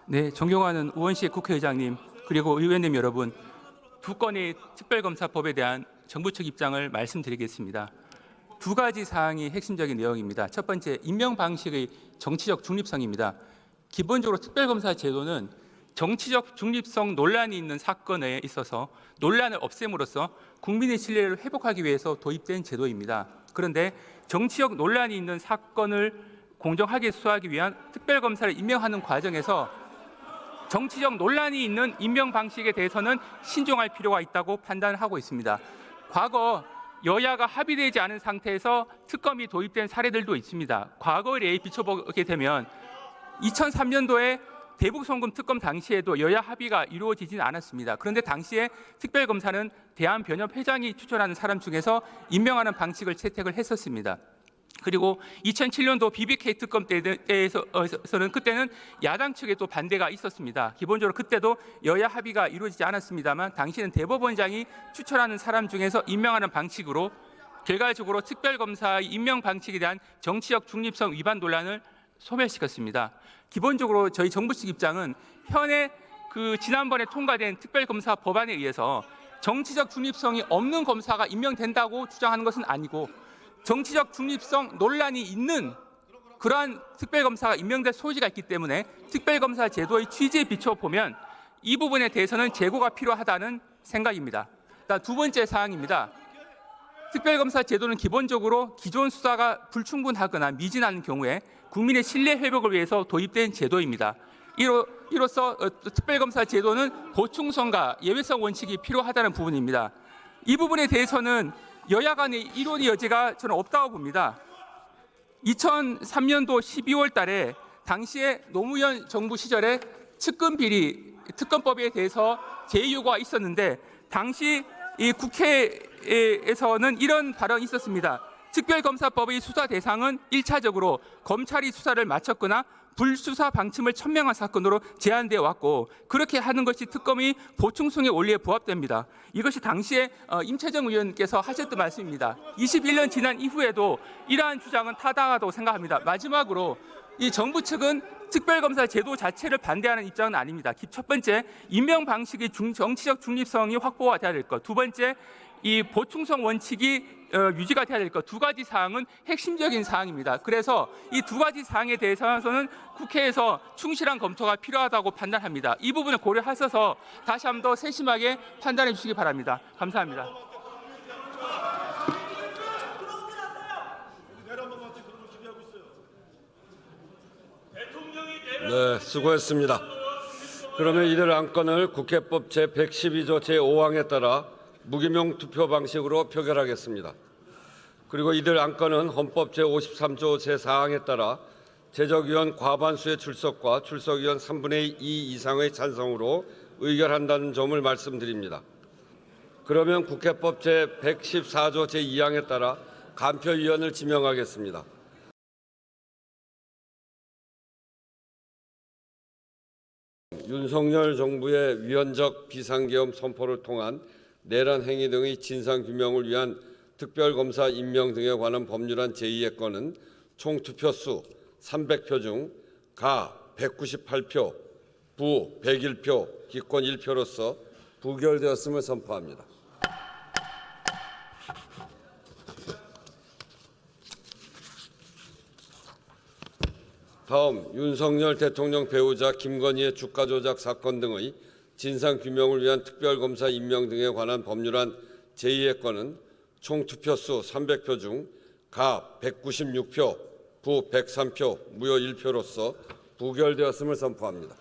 네, 존경하는 우원식 국회의장님 그리고 의원님 여러분, 두 건의 특별검사법에 대한 정부 측 입장을 말씀드리겠습니다. 두 가지 사항이 핵심적인 내용입니다. 첫 번째, 임명 방식의 정치적 중립성입니다. 기본적으로 특별검사 제도는 정치적 중립성 논란이 있는 사건에 있어서 논란을 없앰으로써 국민의 신뢰를 회복하기 위해서 도입된 제도입니다. 그런데 정치적 논란이 있는 사건을 공정하게 수사하기 위한 특별검사를 임명하는 과정에서 정치적 논란이 있는 임명 방식에 대해서는 신중할 필요가 있다고 판단하고 있습니다. 과거 여야가 합의되지 않은 상태에서 특검이 도입된 사례들도 있습니다. 과거에 비춰보게 되면 2003년도에 대북송금 특검 당시에도 여야 합의가 이루어지진 않았습니다. 그런데 당시에 특별검사는 대한변협회장이 추천하는 사람 중에서 임명하는 방식을 채택을 했었습니다. 그리고 2007년도 BBK 특검 때에서는 그때는 야당 측에 또 반대가 있었습니다. 기본적으로 그때도 여야 합의가 이루어지지 않았습니다만 당시에는 대법원장이 추천하는 사람 중에서 임명하는 방식으로 결과적으로 특별검사의 임명 방식에 대한 정치적 중립성 위반 논란을 소멸시켰습니다. 기본적으로 저희 정부 측 입장은 현행 지난번에 통과된 특별검사 법안에 의해서 정치적 중립성이 없는 검사가 임명된다고 주장하는 것은 아니고 정치적 중립성 논란이 있는 그러한 특별검사가 임명될 소지가 있기 때문에 특별검사 제도의 취지에 비춰보면 이 부분에 대해서는 재고가 필요하다는 생각입니다. 두 번째 사항입니다. 특별검사 제도는 기본적으로 기존 수사가 불충분하거나 미진한 경우에 국민의 신뢰 회복을 위해서 도입된 제도입니다. 이로써 특별검사 제도는 보충성과 예외성 원칙이 필요하다는 부분입니다. 이 부분에 대해서는 여야 간의 이론의 여지가 저는 없다고 봅니다. 2003년도 12월 달에 당시에 노무현 정부 시절에 측근 비리 특검법에 대해서 제의요구가 있었는데 당시 이 국회에서는 이런 발언이 있었습니다. 특별검사법의 수사 대상은 1차적으로 검찰이 수사를 마쳤거나 불수사 방침을 천명한 사건으로 제한되어 왔고 그렇게 하는 것이 특검의 보충성의 원리에 부합됩니다. 이것이 당시에 임채정 의원께서 하셨던 말씀입니다. 21년 지난 이후에도 이러한 주장은 타당하다고 생각합니다. 마지막으로 이 정부 측은 특별검사 제도 자체를 반대하는 입장은 아닙니다. 첫 번째, 임명 방식의 정치적 중립성이 확보가 돼야 될 것. 두 번째, 이 보충성 원칙이 유지가 돼야 될 것. 두 가지 사항은 핵심적인 사항입니다. 그래서 이 두 가지 사항에 대해서는 국회에서 충실한 검토가 필요하다고 판단합니다. 이 부분을 고려하셔서 다시 한 번 더 세심하게 판단해 주시기 바랍니다. 감사합니다. 네, 수고했습니다. 그러면 이들 안건을 국회법 제112조 제5항에 따라 무기명 투표 방식으로 표결하겠습니다. 그리고 이들 안건은 헌법 제53조 제4항에 따라 제적위원 과반수의 출석과 출석위원 3분의 2 이상의 찬성으로 의결한다는 점을 말씀드립니다. 그러면 국회법 제114조 제2항에 따라 간표위원을 지명하겠습니다. 윤석열 정부의 위헌적 비상계엄 선포를 통한 내란 행위 등의 진상규명을 위한 특별검사 임명 등에 관한 법률안 제2의 건은 총 투표수 300표 중 가 198표, 부 101표, 기권 1표로서 부결되었음을 선포합니다. 다음 윤석열 대통령 배우자 김건희의 주가 조작 사건 등의 진상규명을 위한 특별검사 임명 등에 관한 법률안 제2의 건은 총 투표수 300표 중 가 196표, 부 103표, 무효 1표로서 부결되었음을 선포합니다.